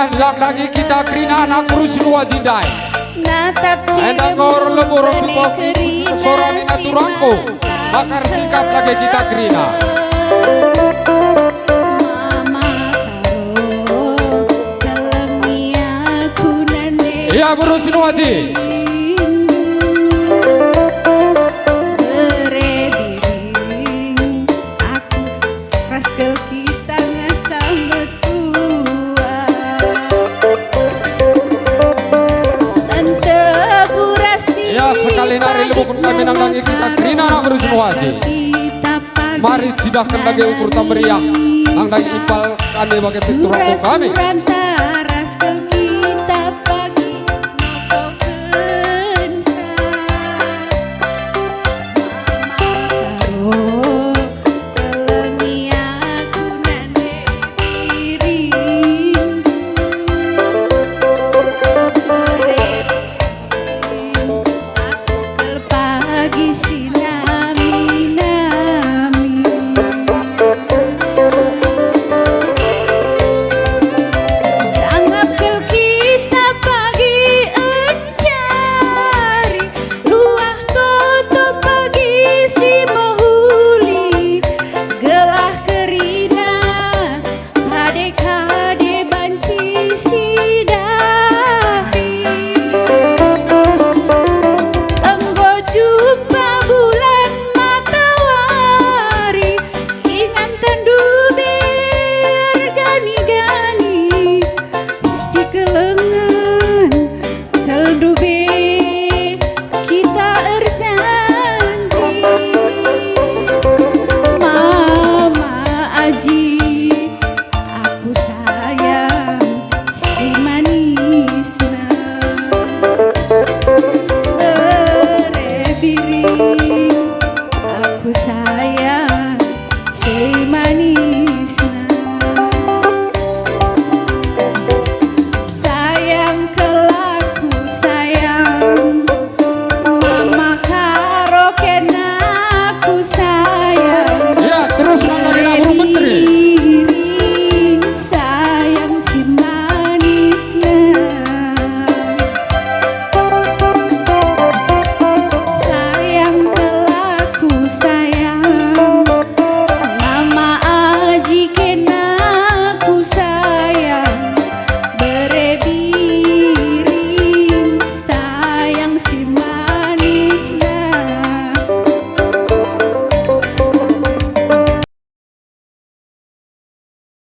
Nah, lagi kita krina anak kurus luar jindai. Natap Endang ngor lebur bibok sorani naturangko. Bakar sikap lagi kita krina. Iya buru sinuaji. Sekali nari lebukun kami nangdangi kita krina na buru sinuaji. Mari sidahkan lagi ukur tameriak nangdangi ipal kami bagai pintu rambut kami.